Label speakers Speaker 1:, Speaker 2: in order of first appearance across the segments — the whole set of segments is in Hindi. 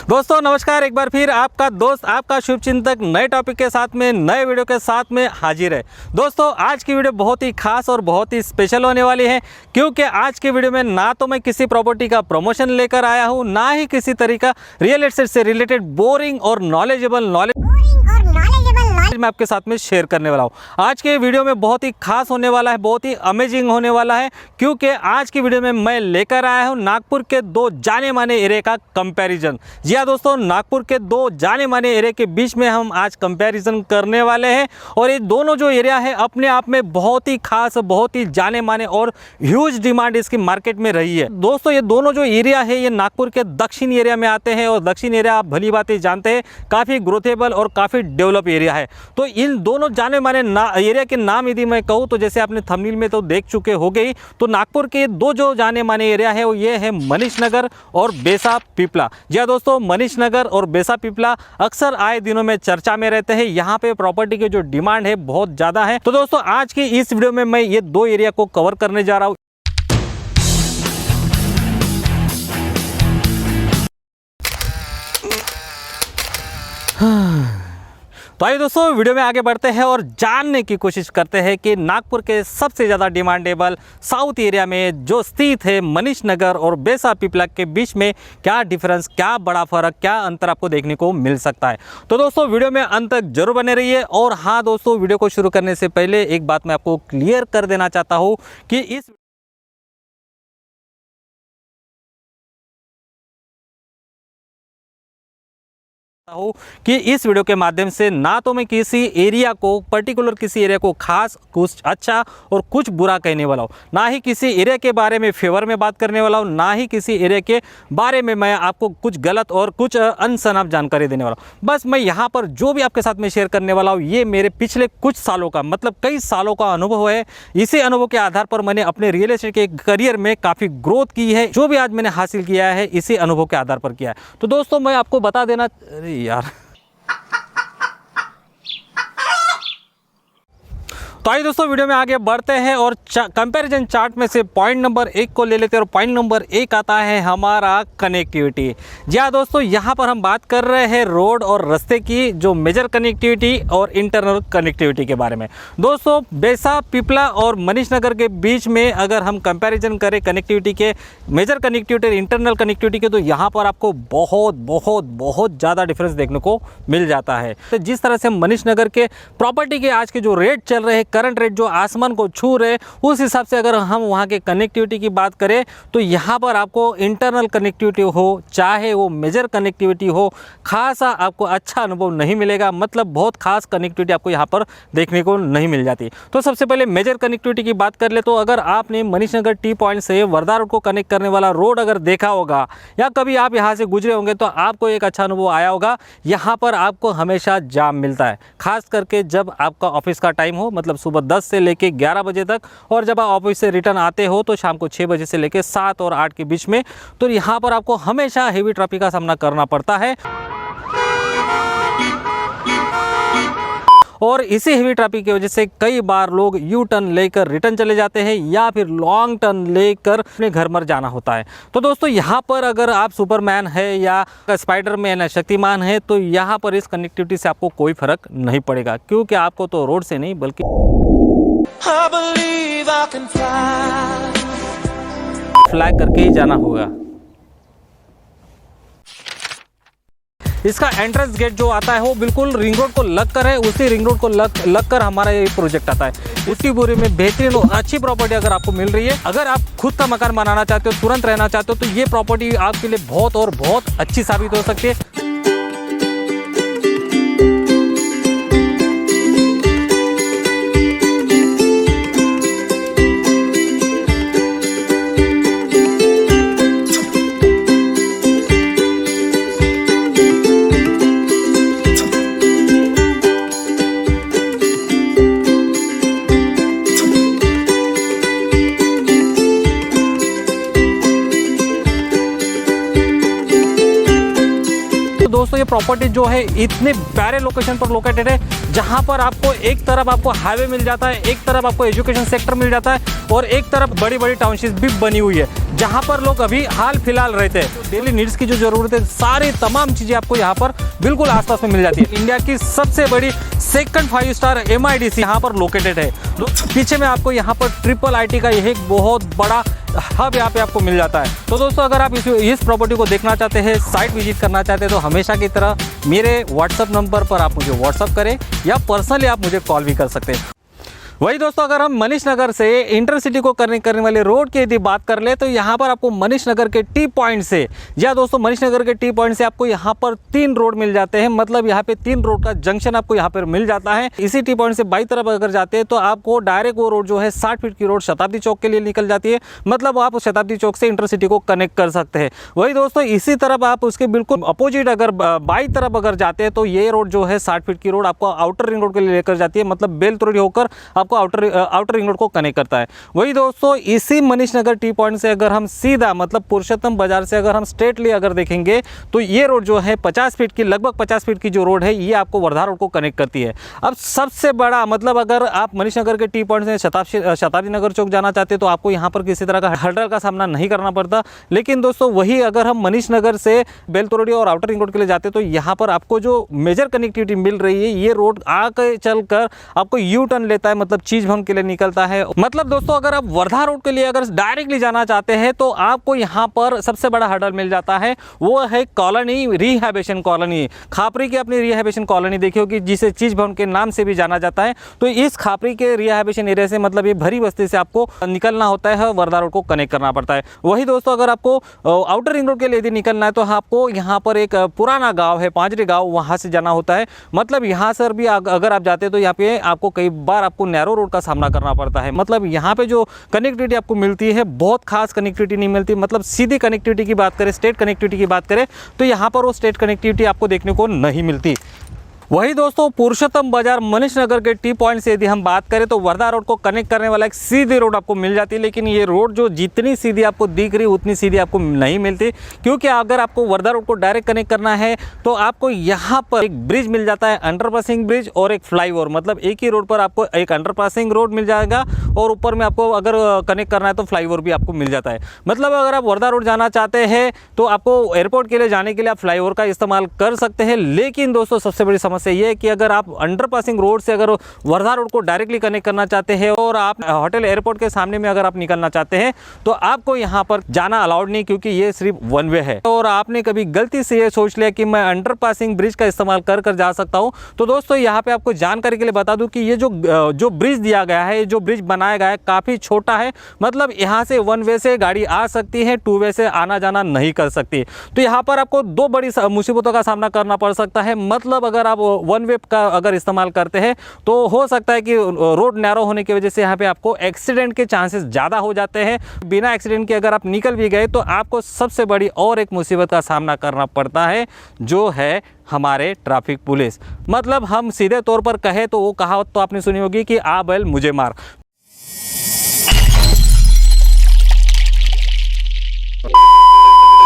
Speaker 1: दोस्तों नमस्कार, एक बार फिर आपका दोस्त आपका शुभचिंतक नए टॉपिक के साथ में नए वीडियो के साथ में हाजिर है। दोस्तों आज की वीडियो बहुत ही खास और बहुत ही स्पेशल होने वाली है, क्योंकि आज की वीडियो में ना तो मैं किसी प्रॉपर्टी का प्रमोशन लेकर आया हूँ, ना ही किसी तरीका रियल एस्टेट से रिलेटेड बोरिंग और नॉलेजेबल नॉलेज मैं आपके साथ में शेयर करने वाला हूँ। आज के वीडियो में बहुत ही खास होने वाला है, बहुत ही अमेजिंग होने वाला है, क्योंकि आज की वीडियो में मैं लेकर आया हूँ नागपुर के दो जाने माने एरिया का कंपैरिजन। जी हाँ दोस्तों, नागपुर के दो जाने माने एरिया के बीच में हम आज कंपैरिजन करने वाले हैं। और ये दोनों जो एरिया है अपने आप में बहुत ही खास, बहुत ही जाने माने और ह्यूज डिमांड इसकी मार्केट में रही है। दोस्तों ये दोनों जो एरिया है ये नागपुर के दक्षिण एरिया में आते हैं, और दक्षिण एरिया आप भली बात ही जानते हैं काफ़ी ग्रोथेबल और काफ़ी डेवलप एरिया है। तो इन दोनों जाने माने एरिया के नाम यदि मैं कहूँ तो जैसे आपने थंबनेल में तो देख चुके हो गई, तो नागपुर के दो जो जाने माने एरिया है वो ये है मनीष नगर और बेसा पिपला। जी हाँ दोस्तों, मनीष नगर और बेसा पिपला अक्सर आए दिनों में चर्चा में रहते हैं। यहाँ पे प्रॉपर्टी की जो डिमांड है बहुत ज़्यादा है। तो दोस्तों आज की इस वीडियो में मैं ये दो एरिया को कवर करने जा रहा हूँ। तो आइए दोस्तों वीडियो में आगे बढ़ते हैं और जानने की कोशिश करते हैं कि नागपुर के सबसे ज़्यादा डिमांडेबल साउथ एरिया में जो स्थित है मनीष नगर और बेसा पिपला के बीच में क्या डिफरेंस, क्या बड़ा फ़र्क, क्या अंतर आपको देखने को मिल सकता है। तो दोस्तों वीडियो में अंत तक जरूर बने रहिए। और हाँ दोस्तों, वीडियो को शुरू करने से पहले एक बात मैं आपको क्लियर कर देना चाहता हूँ कि इस वीडियो के माध्यम से ना तो मैं किसी एरिया को पर्टिकुलर किसी एरिया को खास कुछ अच्छा और कुछ बुरा कहने वाला हूँ, ना ही किसी एरिया के बारे में फेवर में बात करने वाला हूँ, ना ही किसी एरिया के बारे में मैं आपको कुछ गलत और कुछ अनसनाफ जानकारी देने वाला हूँ। बस मैं यहाँ पर जो भी आपके साथ में शेयर करने वाला हूँ ये मेरे पिछले कुछ सालों का, मतलब कई सालों का अनुभव है। इसी अनुभव के आधार पर मैंने अपने रियल एस्टेट के करियर में काफ़ी ग्रोथ की है। जो भी आज मैंने हासिल किया है इसी अनुभव के आधार पर किया है। तो दोस्तों मैं आपको बता देना यार तो आइए दोस्तों वीडियो में आगे बढ़ते हैं और कंपैरिजन चार्ट में से पॉइंट नंबर 1 को ले लेते हैं। और पॉइंट नंबर 1 आता है हमारा कनेक्टिविटी। जी हाँ दोस्तों, यहाँ पर हम बात कर रहे हैं रोड और रास्ते की, जो मेजर कनेक्टिविटी और इंटरनल कनेक्टिविटी के बारे में। दोस्तों बेसा पिपला और मनीष नगर के बीच में अगर हम कंपैरिजन करें कनेक्टिविटी के, मेजर कनेक्टिविटी और इंटरनल कनेक्टिविटी के, तो यहाँ पर आपको बहुत बहुत बहुत ज़्यादा डिफरेंस देखने को मिल जाता है। तो जिस तरह से मनीष नगर के प्रॉपर्टी के आज के जो रेट चल रहे हैं, करंट रेट जो आसमान को छू रहे, उस हिसाब से अगर हम वहाँ के कनेक्टिविटी की बात करें तो यहाँ पर आपको इंटरनल कनेक्टिविटी हो चाहे वो मेजर कनेक्टिविटी हो, खासा आपको अच्छा अनुभव नहीं मिलेगा। मतलब बहुत खास कनेक्टिविटी आपको यहाँ पर देखने को नहीं मिल जाती। तो सबसे पहले मेजर कनेक्टिविटी की बात कर ले तो अगर आपने मनीष नगर टी पॉइंट से वर्धा रोड को कनेक्ट करने वाला रोड अगर देखा होगा या कभी आप यहाँ से गुजरे होंगे तो आपको एक अच्छा अनुभव आया होगा। यहाँ पर आपको हमेशा जाम मिलता है, खास करके जब आपका ऑफिस का टाइम हो, मतलब सुबह 10 से लेके 11 बजे तक, और जब आप ऑफिस से रिटर्न आते हो तो शाम को 6 बजे से लेके 7 और 8 के बीच में। तो यहाँ पर आपको हमेशा हेवी ट्रैफिक का सामना करना पड़ता है। और इसी हेवी ट्रैफिक की वजह से कई बार लोग यू टर्न लेकर रिटर्न चले जाते हैं या फिर लॉन्ग टर्न लेकर अपने घर मर जाना होता है। तो दोस्तों यहाँ पर अगर आप सुपरमैन है या स्पाइडरमैन है, शक्तिमान है, तो यहाँ पर इस कनेक्टिविटी से आपको कोई फर्क नहीं पड़ेगा, क्योंकि आपको तो रोड से नहीं बल्कि फ्लाई करके ही जाना होगा। इसका एंट्रेंस गेट जो आता है वो बिल्कुल रिंग रोड को लग कर है, उसी रिंग रोड को लग कर हमारा ये प्रोजेक्ट आता है। उसी बुरी में बेहतरीन और अच्छी प्रॉपर्टी अगर आपको मिल रही है, अगर आप खुद का मकान बनाना चाहते हो, तुरंत रहना चाहते हो, तो ये प्रॉपर्टी आपके लिए बहुत और बहुत अच्छी साबित हो सकती है। दोस्तों ये प्रॉपर्टी जो है इतने प्यारे लोकेशन पर लोकेटेड है, जहां पर आपको एक तरफ आपको हाईवे मिल जाता है, एक तरफ आपको एजुकेशन सेक्टर मिल जाता है और एक तरफ बड़ी बड़ी टाउनशिप भी बनी हुई है। जहाँ पर लोग अभी हाल फिलहाल रहते हैं। डेली नीड्स की जो ज़रूरत है सारी तमाम चीज़ें आपको यहाँ पर बिल्कुल आसपास में मिल जाती है। इंडिया की सबसे बड़ी सेकंड 5 स्टार MIDC यहाँ पर लोकेटेड है। पीछे में आपको यहाँ पर ट्रिपल IT का यह एक बहुत बड़ा हब यहाँ पे आपको मिल जाता है। तो दोस्तों अगर आप इस प्रॉपर्टी को देखना चाहते हैं, साइट विजिट करना चाहते हैं, तो हमेशा की तरह मेरे व्हाट्सअप नंबर पर आप मुझे व्हाट्सअप करें या पर्सनली आप मुझे कॉल भी कर सकते हैं। वही दोस्तों अगर हम मनीष नगर से इंटरसिटी को करने वाले रोड की यदि बात कर ले तो यहाँ पर आपको मनीष नगर के टी पॉइंट से, जी हाँ दोस्तों, मनीष नगर के टी पॉइंट से आपको यहाँ पर 3 रोड मिल जाते हैं। मतलब यहाँ पे 3 रोड का जंक्शन आपको यहाँ पर मिल जाता है। इसी टी पॉइंट से बाई तरफ अगर जाते हैं तो आपको डायरेक्ट वो रोड जो है 60 फीट की रोड शताब्दी चौक के लिए निकल जाती है। मतलब आप शताब्दी चौक से इंटरसिटी को कनेक्ट कर सकते हैं। वही दोस्तों इसी तरफ आप उसके बिल्कुल अपोजिट अगर बाई तरफ अगर जाते हैं तो ये रोड जो है 60 फीट की रोड आपको आउटर रिंग रोड के लिए लेकर जाती है। मतलब बेलतोड़ी होकर आपको आउटर रिंग रोड को कनेक्ट करता है। वही दोस्तों इसी मनीष नगर टी पॉइंट से अगर हम सीधा मतलब पुरुषोत्तम बाजार से अगर हम स्ट्रेटली अगर देखेंगे तो ये रोड जो है 50 फीट की, लगभग 50 फीट की जो रोड है ये आपको वर्धा रोड को कनेक्ट करती है। अब सबसे बड़ा मतलब अगर आप मनीष नगर के टी पॉइंट से शताब्दी नगर चौक जाना चाहते हैं तो आपको यहाँ पर किसी तरह का हर्डल का सामना नहीं करना पड़ता। लेकिन दोस्तों वही अगर हम मनीष नगर से बेलतोड़ी और आउटर रिंग रोड के लिए जाते तो यहाँ पर आपको जो मेजर कनेक्टिविटी मिल रही है, ये रोड आगे चलकर आपको यू टर्न लेता है, मतलब चीज भवन के लिए निकलता है। मतलब दोस्तों अगर आप वर्धा रोड के लिए अगर डायरेक्टली जाना चाहते हैं तो आपको यहाँ पर सबसे बड़ा हर्डल मिल जाता है, वो है कॉलोनी, रिहैबिलिटेशन कॉलोनी। खापरी की अपनी रिहैबिलिटेशन कॉलोनी देखी होगी जिसे चीज भवन के नाम से भी जाना जाता है। तो इस खापरी के रिहैबिलिटेशन एरिया से मतलब ये भरी बस्ती से आपको निकलना होता है, वर्धा रोड को कनेक्ट करना पड़ता है। वही दोस्तों अगर आपको आउटर रिंग रोड के लिए यदि निकलना है तो आपको यहाँ पर एक पुराना गाँव है पांजरी गाँव, वहाँ से जाना होता है। मतलब यहाँ से भी अगर आप जाते हैं तो यहाँ पे आपको कई बार आपको नैरो रोड का सामना करना पड़ता है। मतलब यहाँ पे जो कनेक्टिविटी आपको मिलती है बहुत खास कनेक्टिविटी नहीं मिलती। मतलब सीधी कनेक्टिविटी की बात करें, स्टेट कनेक्टिविटी की बात करें तो यहाँ पर वो स्टेट कनेक्टिविटी आपको देखने को नहीं मिलती। वही दोस्तों पुरुषोत्तम बाजार मनीष नगर के टी पॉइंट से यदि हम बात करें तो वर्धा रोड को कनेक्ट करने वाला एक सीधी रोड आपको मिल जाती है। लेकिन ये रोड जो जितनी सीधी आपको दिख रही उतनी सीधी आपको नहीं मिलती, क्योंकि अगर आपको वर्धा रोड को डायरेक्ट कनेक्ट करना है तो आपको यहाँ पर एक ब्रिज मिल जाता है, अंडरपासिंग ब्रिज और एक फ्लाईओवर। मतलब एक ही रोड पर आपको एक अंडरपासिंग रोड मिल जाएगा और ऊपर में आपको अगर कनेक्ट करना है तो फ्लाईओवर भी आपको मिल जाता है। मतलब अगर आप वर्धा रोड जाना चाहते हैं तो आपको एयरपोर्ट के लिए जाने के लिए आप फ्लाईओवर का इस्तेमाल कर सकते हैं। लेकिन दोस्तों सबसे बड़ी समस्या ये है कि अगर आप अंडरपासिंग रोड से अगर वर्धा रोड को डायरेक्टली कनेक्ट करना चाहते हैं और आप होटल एयरपोर्ट के सामने में अगर आप निकलना चाहते हैं तो आपको यहाँ पर जाना अलाउड नहीं, क्योंकि ये सिर्फ वन वे है। और आपने कभी गलती से ये सोच लिया कि मैं अंडरपासिंग ब्रिज का इस्तेमाल कर जा सकता हूँ, तो दोस्तों यहाँ पे आपको जानकारी के लिए बता दूं कि ये जो ब्रिज दिया गया है, जो ब्रिज बनाया गया है काफ़ी छोटा है। मतलब यहाँ से वन वे से गाड़ी आ सकती है, टू वे से आना जाना नहीं कर सकती। तो यहाँ पर आपको 2 बड़ी मुसीबतों का सामना करना पड़ सकता है। मतलब अगर आप वन वे का अगर इस्तेमाल करते हैं तो हो सकता है कि रोड नैरो होने की वजह से यहाँ पे आपको एक्सीडेंट के चांसेस ज़्यादा हो जाते हैं। बिना एक्सीडेंट के अगर आप निकल भी गए तो आपको सबसे बड़ी और एक मुसीबत का सामना करना पड़ता है, जो है हमारे ट्रैफिक पुलिस। मतलब हम सीधे तौर पर कहें तो वो कहावत तो आपने सुनी होगी कि आ बैल मुझे मार।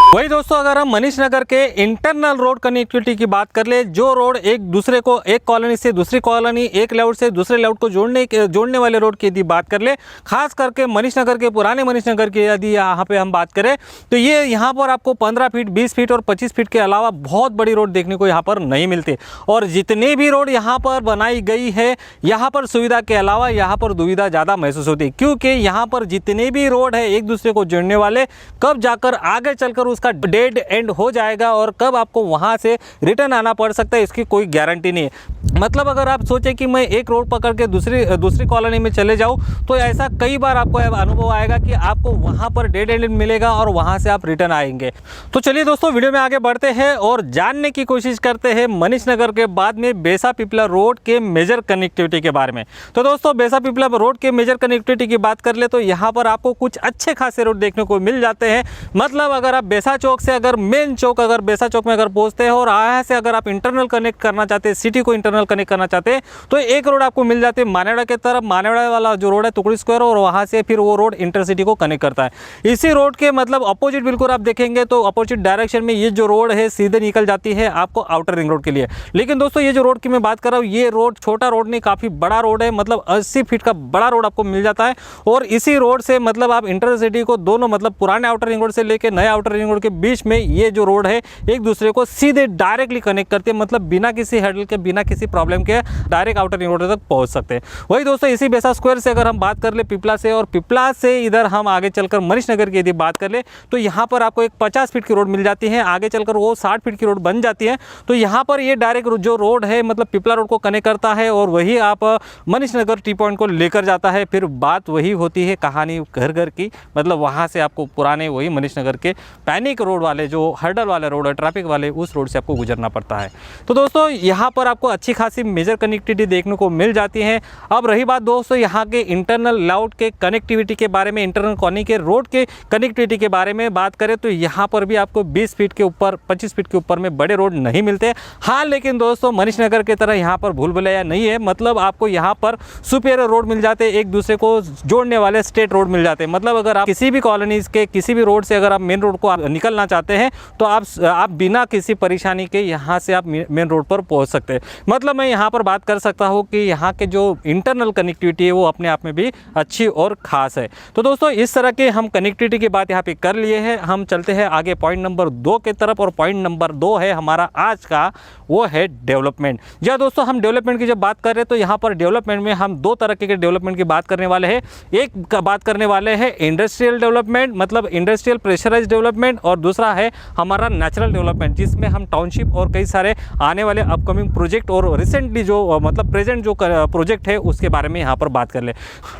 Speaker 1: वही दोस्तों अगर हम मनीष नगर के इंटरनल रोड कनेक्टिविटी की बात कर ले, जो रोड एक दूसरे को, एक कॉलोनी से दूसरी कॉलोनी, एक लेआउट से दूसरे लेआउट को जोड़ने वाले रोड की यदि बात कर ले, खास करके मनीष नगर के, पुराने मनीष नगर की यदि यहाँ पे हम बात करें तो ये यहाँ पर आपको 15 फीट, 20 फीट और 25 फीट के अलावा बहुत बड़ी रोड देखने को यहाँ पर नहीं मिलती। और जितनी भी रोड यहाँ पर बनाई गई है, यहाँ पर सुविधा के अलावा यहाँ पर दुविधा ज़्यादा महसूस होती है, क्योंकि यहाँ पर जितने भी रोड है एक दूसरे को जोड़ने वाले, कब जाकर आगे चलकर उसका डेड एंड हो जाएगा और कब आपको वहां से रिटर्न आना पड़ सकता है इसकी कोई गारंटी नहीं है। मतलब अगर आप सोचें कि मैं एक रोड पकड़ के दूसरी कॉलोनी में चले जाऊं तो ऐसा कई बार आपको अनुभव आएगा कि आपको वहां पर डेड एंड मिलेगा और वहां से आप रिटर्न आएंगे। तो चलिए दोस्तों वीडियो में आगे बढ़ते हैं और जानने की कोशिश करते हैं मनीष नगर के बाद में बेसा पिपला रोड के मेजर कनेक्टिविटी के बारे में। तो दोस्तों बेसा पिपला रोड के मेजर कनेक्टिविटी की बात कर ले तो यहाँ पर आपको कुछ अच्छे खासे रोड देखने को मिल जाते हैं। मतलब अगर आप बेसा चौक से अगर मेन चौक, अगर बेसा चौक में अगर पहुंचते हैं और यहाँ से अगर आप इंटरनल कनेक्ट करना चाहते हैं, सिटी को इंटरनल इंटरनल कनेक्ट करना चाहते हैं तो एक रोड आपको मिल जाती है मानेड़ा के तरफ, मानेड़ा वाला जो रोड है टुकड़ी स्क्वायर, और वहाँ से फिर वो रोड इंटरसिटी को कनेक्ट करता है। इसी रोड के मतलब अपोजिट बिल्कुल आप देखेंगे तो अपोजिट डायरेक्शन में ये जो रोड है सीधे निकल जाती है आपको आउटर रिंग रोड के लिए। लेकिन दोस्तों ये जो रोड की मैं बात कर रहा हूँ, ये रोड छोटा रोड नहीं, काफ़ी बड़ा रोड है, मतलब 80 फीट का बड़ा रोड आपको मिल जाता है। और इसी रोड से मतलब आप इंटरसिटी को दोनों मतलब पुराने आउटर रिंग रोड से लेकर नए आउटर रिंग रोड के बीच में ये जो रोड है एक दूसरे को सीधे डायरेक्टली कनेक्ट करते हैं, मतलब बिना किसी हर्डल के, बिना किसी प्रॉब्लम के डायरेक्ट आउटर रिंग रोड तक पहुंच सकते हैं। वही दोस्तों इसी बेसा स्क्वायर से अगर हम बात कर ले पिपला से, और पिपला से इधर हम आगे चलकर मनीष नगर की यदि बात कर ले तो यहाँ पर आपको एक 50 फीट की रोड मिल जाती है, आगे चलकर वो 60 फीट की रोड बन जाती है। तो यहाँ पर ये डायरेक्ट जो रोड है मतलब पिपला रोड को कनेक्ट करता है और वही आप मनीष नगर टी पॉइंट को लेकर जाता है। फिर बात वही होती है कहानी घर घर की, मतलब वहाँ से आपको पुराने वही मनीष नगर के पैनिक रोड वाले जो हर्डल वाले रोड है, ट्रैफिक वाले, उस रोड से आपको गुजरना पड़ता है। तो दोस्तों यहाँ पर आपको अच्छी खासी मेजर कनेक्टिविटी देखने को मिल जाती है। अब रही बात दोस्तों यहाँ के इंटरनल लेआउट के कनेक्टिविटी के बारे में, इंटरनल कॉलोनी के रोड के कनेक्टिविटी के बारे में बात करें तो यहाँ पर भी आपको 20 फीट के ऊपर, 25 फीट के ऊपर में बड़े रोड नहीं मिलते। हाँ लेकिन दोस्तों मनीष नगर की तरह यहाँ पर भूल भुलैया नहीं है, मतलब आपको यहाँ पर सुपेरियर रोड मिल जाते हैं, एक दूसरे को जोड़ने वाले स्टेट रोड मिल जाते हैं। मतलब अगर आप किसी भी कॉलोनीज के किसी भी रोड से अगर आप मेन रोड को निकलना चाहते हैं तो आप बिना किसी परेशानी के यहाँ से आप मेन रोड पर पहुँच सकते हैं। मतलब मैं यहाँ पर बात कर सकता हूँ कि यहाँ के जो इंटरनल कनेक्टिविटी है वो अपने आप में भी अच्छी और ख़ास है। तो दोस्तों इस तरह के हम कनेक्टिविटी की बात यहाँ पे कर लिए हैं, हम चलते हैं आगे पॉइंट नंबर 2 के तरफ। और पॉइंट नंबर 2 है हमारा आज का, वो है डेवलपमेंट। जी हाँ दोस्तों, हम डेवलपमेंट की जब बात कर रहे हैं तो यहाँ पर डेवलपमेंट में हम 2 तरह के डेवलपमेंट की बात करने वाले हैं। एक का बात करने वाले हैं इंडस्ट्रियल डेवलपमेंट, मतलब इंडस्ट्रियल प्रेशराइज डेवलपमेंट, और दूसरा है हमारा नेचुरल डेवलपमेंट, जिसमें हम टाउनशिप और कई सारे आने वाले अपकमिंग प्रोजेक्ट और रिसेंटली जो मतलब प्रेजेंट जो प्रोजेक्ट है उसके बारे में यहाँ पर बात कर ले।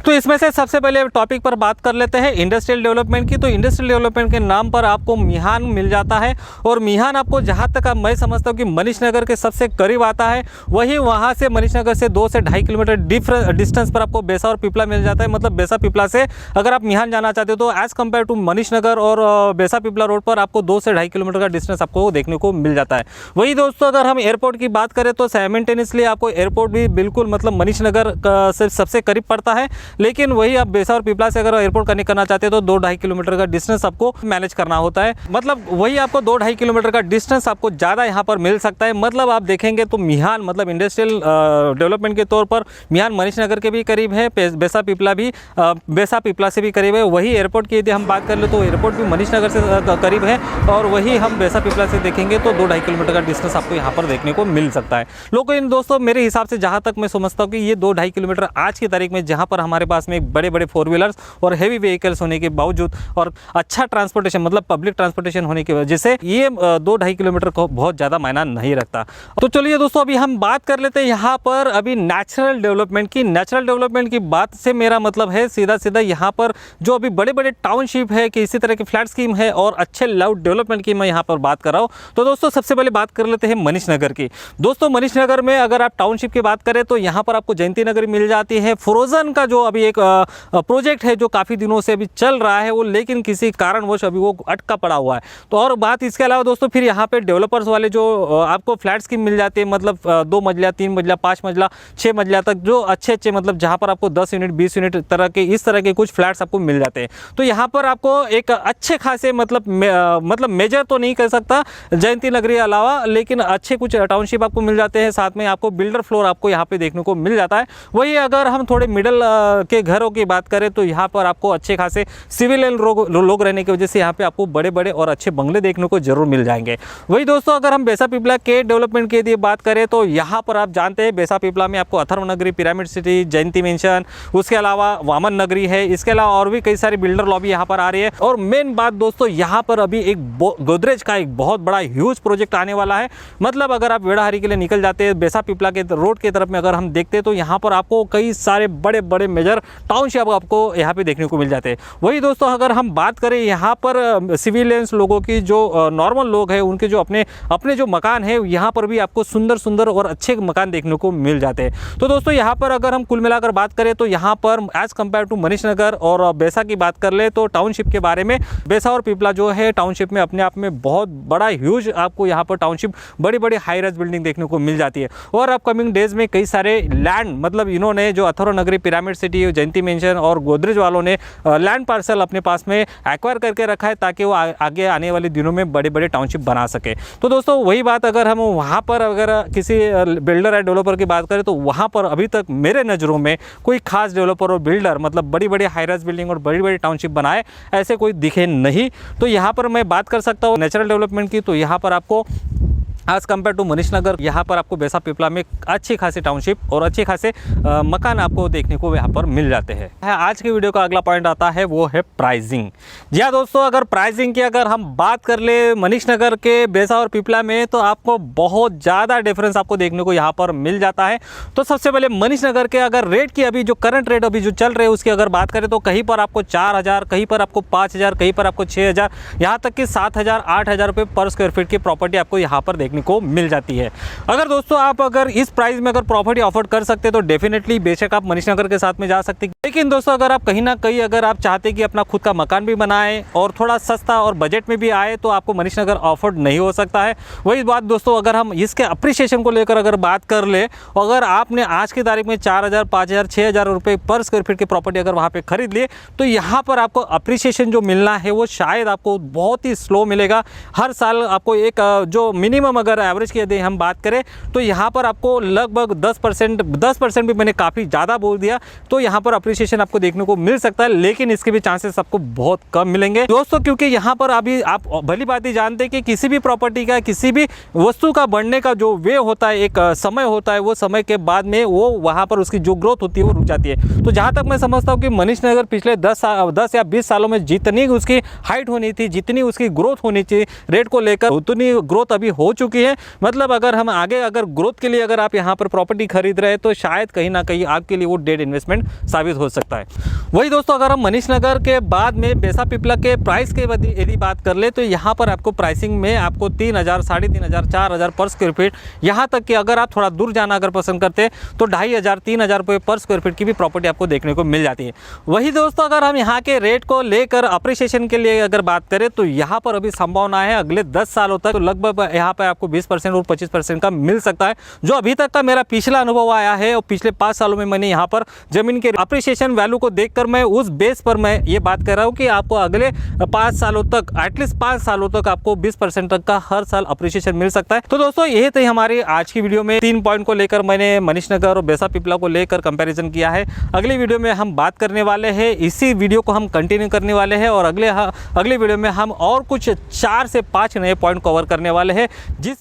Speaker 1: तो इसमें से सबसे पहले टॉपिक पर बात कर लेते हैं इंडस्ट्रियल डेवलपमेंट की। तो इंडस्ट्रियल डेवलपमेंट के नाम पर आपको मिहान मिल जाता है, और मिहान आपको जहाँ तक मैं समझता हूँ कि मनीष नगर के सबसे करीब आता है। वही वहाँ से मनीष नगर से 2 से 2.5 किलोमीटर डिस्टेंस पर आपको बेसा और पिपला मिल जाता है। मतलब बेसा पिपला से अगर आप मिहान जाना चाहते हो तो as compare to Manish Nagar और बेसा पिपला रोड पर आपको 2 से 2.5 किलोमीटर का डिस्टेंस आपको देखने को मिल जाता है। वही दोस्तों अगर हम एयरपोर्ट की बात करें तो साइमल्टेनियसली आपको एयरपोर्ट भी बिल्कुल मतलब मनीष नगर से सबसे करीब पड़ता है। लेकिन वही आप बेसा और पिपला से अगर एयरपोर्ट कनेक्ट करना चाहते हो तो 2-2.5 किलोमीटर का डिस्टेंस आपको मैनेज करना होता है। मतलब वही आपको 2-2.5 किलोमीटर का डिस्टेंस आपको ज़्यादा यहाँ पर मिल सकता है। मतलब आप देखेंगे तो मिहान मतलब इंडस्ट्रियल डेवलपमेंट के तौर पर मिहान मनीष नगर के भी करीब है, बेसा पिपला भी बेसा पिपला से भी करीब है। वही एयरपोर्ट की यदि हम बात कर ले तो एयरपोर्ट भी मनीष नगर से करीब है, और वही हम बेसा पिपला से देखेंगे तो 2-2.5 किलोमीटर का डिस्टेंस आपको यहाँ पर देखने को मिल सकता है। लेकिन दोस्तों मेरे हिसाब से जहाँ तक मैं समझता हूँ कि ये 2-2.5 किलोमीटर आज की तारीख में जहाँ पर हमारे पास में बड़े बड़े 4 व्हीलर्स और हेवी व्हीकल्स होने के बावजूद और अच्छा ट्रांसपोर्टेशन मतलब पब्लिक ट्रांसपोर्टेशन होने की वजह से ये 2-2.5 किलोमीटर को बहुत ज़्यादा मायना नहीं रखता। तो चलिए दोस्तों अभी हम बात कर लेते हैं यहाँ पर अभी नेचुरल डेवलपमेंट की। नेचुरल डेवलपमेंट की बात से मेरा मतलब है सीधा सीधा यहाँ पर जो अभी बड़े बड़े टाउनशिप है कि इसी तरह की फ्लैट स्कीम है और अच्छे लेआउट डेवलपमेंट की मैं यहाँ पर बात कर रहा हूँ। तो दोस्तों सबसे पहले बात कर लेते हैं मनीष नगर की। दोस्तों मनीष नगर में अगर आप टाउनशिप की बात करें तो यहाँ पर आपको जयंती नगरी मिल जाती है। फ्रोजन का जो अभी एक प्रोजेक्ट है जो काफ़ी दिनों से अभी चल रहा है वो, लेकिन किसी कारणवश अभी वो अटका पड़ा हुआ है। तो और बात इसके अलावा दोस्तों फिर यहाँ पे डेवलपर्स वाले जो आपको फ्लैट स्कीम मिल जाती है, मतलब 2 मंजिला 3 मंजिला 5 मंजिला 6 मंजिला तक जो अच्छे मतलब जहाँ पर आपको 10 यूनिट 20 यूनिट तरह के इस तरह के कुछ फ्लैट्स आपको मिल जाते हैं। तो यहाँ पर आपको एक अच्छे खासे मतलब मेजर तो नहीं कर सकता जयंती नगरी अलावा, लेकिन अच्छे कुछ टाउनशिप आपको मिल जाते हैं। साथ में आपको बिल्डर फ्लोर आपको यहाँ पे देखने को मिल जाता है। वही अगर हम थोड़े मिडिल के घरों की बात करें तो यहाँ पर आपको अच्छे खासे सिविलियन लोग रहने की वजह से यहाँ पे आपको बड़े बड़े और अच्छे बंगले देखने को जरूर मिल जाएंगे। वही दोस्तों अगर हम बेसा पिपला के डेवलपमेंट की यदि बात करें तो यहाँ पर आप जानते हैं बेसा पिपला में आपको अथर्व नगरी, पिरामिड सिटी, जयंती मेंशन, उसके अलावा वामन नगरी है। इसके अलावा और भी कई सारी बिल्डर लॉबी यहाँ पर आ रही है। और मेन बात दोस्तों यहाँ पर अभी एक गोदरेज का एक बहुत बड़ा ह्यूज प्रोजेक्ट आने वाला है। मतलब अगर आप वेड़ाहरी के लिए निकल जाते हैं बेसा पिपला के रोड की तरफ में अगर हम देखते हैं तो यहाँ पर आपको कई सारे बड़े बड़े मेजर टाउनशिप आपको यहाँ पे देखने को मिल जाते हैं। वही दोस्तों अगर हम बात करें यहाँ पर सिविलियंस लोगों की जो नॉर्मल लोग हैं उनके जो अपने जो मकान है यहाँ पर भी आपको सुंदर सुंदर और अच्छे मकान देखने को मिल जाते हैं। तो दोस्तों यहाँ पर अगर हम कुल मिलाकर बात करें तो यहाँ पर as compare to Manish Nagar और बेसा की बात कर ले तो टाउनशिप के बारे में बेसा और पिपला जो है टाउनशिप में अपने आप में बहुत बड़ा ह्यूज आपको यहाँ पर टाउनशिप बड़ी बड़ी हाई राइज बिल्डिंग देखने को मिल जाती है। है। और अपकमिंग डेज में कई सारे लैंड मतलब इन्होंने जो अथर्व नगरी, पिरामिड सिटी, जयंती मेंशन और गोदरेज वालों ने लैंड पार्सल अपने पास में एक्वायर करके रखा है ताकि वो आगे आने वाले दिनों में बड़े बड़े टाउनशिप बना सके। तो दोस्तों वही बात अगर हम वहाँ पर अगर किसी बिल्डर या डेवलपर की बात करें तो वहाँ पर अभी तक मेरे नज़रों में कोई खास डेवलपर और बिल्डर मतलब बड़ी बड़ी हाईराइज बिल्डिंग और बड़ी बड़ी टाउनशिप बनाए ऐसे कोई दिखे नहीं। तो यहाँ पर मैं बात कर सकता हूँ नेचुरल डेवलपमेंट की, तो यहाँ पर आपको as compare to Manish Nagar यहाँ पर आपको बेसा पिपला में अच्छी खासी टाउनशिप और अच्छे खासे मकान आपको देखने को यहाँ पर मिल जाते हैं। आज की वीडियो का अगला पॉइंट आता है वो है प्राइसिंग। जी हाँ दोस्तों, अगर प्राइसिंग की अगर हम बात कर ले मनीष नगर के बेसा और पिपला में तो आपको बहुत ज़्यादा डिफरेंस आपको देखने को यहाँ पर मिल जाता है। तो सबसे पहले मनीष नगर के अगर रेट की अभी जो करंट रेट अभी जो चल रहे हैं उसकी अगर बात करें तो कहीं पर आपको 4000, कहीं पर आपको 5000, कहीं पर आपको 6000, यहाँ तक कि 7000, 8000 रुपये पर स्क्वायर फीट की प्रॉपर्टी आपको यहाँ पर देखने को मिल जाती है। अगर दोस्तों आप अगर इस प्राइस में अगर प्रॉपर्टी अफोर्ड कर सकते तो डेफिनेटली बेशक आप मनीष नगर के साथ में जा सकते। लेकिन दोस्तों अगर आप कहीं ना कहीं अगर आप चाहते कि अपना खुद का मकान भी बनाए और थोड़ा सस्ता और बजट में भी आए तो आपको मनीष नगर अफोर्ड नहीं हो सकता है। वही बात दोस्तों अगर हम इसके अप्रिसिएशन को लेकर अगर बात कर ले, अगर आपने आज की तारीख में 4000, 5000, 6000 रुपये पर स्क्वायर फीट की प्रॉपर्टी अगर वहाँ पे खरीद लिए तो यहाँ पर आपको अप्रिसिएशन जो मिलना है वो शायद आपको बहुत ही स्लो मिलेगा। हर साल आपको एक जो मिनिमम अगर एवरेज की यदि हम बात करें तो यहाँ पर आपको लगभग 10% भी मैंने काफ़ी ज़्यादा बोल दिया, तो यहाँ पर अप्रिसिएशन आपको देखने को मिल सकता है। लेकिन इसके भी चांसेस आपको बहुत कम मिलेंगे दोस्तों, क्योंकि यहाँ पर अभी आप भली बात ही जानते हैं कि किसी भी प्रॉपर्टी का, किसी भी वस्तु का बढ़ने का जो वे होता है, एक समय होता है, वो समय के बाद में वो वहाँ पर उसकी जो ग्रोथ होती है वो रुक जाती है। तो जहाँ तक मैं समझता हूँ कि मनीष नगर पिछले 10 या 20 सालों में जितनी उसकी हाइट होनी थी, जितनी उसकी ग्रोथ होनी चाहिए रेट को लेकर, उतनी ग्रोथ अभी हो चुकी है। मतलब अगर हम आगे अगर ग्रोथ के लिए अगर आप यहाँ पर प्रॉपर्टी खरीद रहे हैं तो शायद कहीं ना कहीं आपके लिए वो डेड इन्वेस्टमेंट साबित हो सकता है। वही दोस्तों अगर हम मनीष नगर के बाद में बेसा पिपला के प्राइस के यदि बात कर ले तो यहाँ पर आपको प्राइसिंग में आपको 3000, 3500, 4000 पर स्क्वायर फीट, यहाँ तक कि अगर आप थोड़ा दूर जाना अगर पसंद करते हैं तो 2500, 3000 रुपये पर स्क्वायर फीट की भी प्रॉपर्टी आपको देखने को मिल जाती है। वही दोस्तों अगर हम यहाँ के रेट को लेकर अप्रिसिएशन के लिए अगर बात करें तो यहाँ पर अभी संभावना है अगले 10 सालों तक लगभग यहाँ पर आपको 20% और 25% का मिल सकता है। जो अभी तक का मेरा पिछला अनुभव आया है और पिछले 5 सालों में मैंने यहाँ पर जमीन के अप्रिसिएशन वैल्यू को देखकर मैं उस बेस पर मैं ये बात कर रहा हूँ कि आपको अगले 5 सालों तक, एटलीस्ट 5 सालों तक आपको 20% तक का हर साल अप्रिसिएशन मिल सकता है। तो दोस्तों यही थी हमारी आज की वीडियो में 3 पॉइंट को लेकर मैंने मनीष नगर और बेसा पिपला को लेकर कंपैरिजन किया है। अगली वीडियो में हम बात करने वाले हैं, इसी वीडियो को हम कंटिन्यू करने वाले हैं और अगले वीडियो में हम और कुछ 4 से 5 नए पॉइंट कवर करने वाले हैं जिस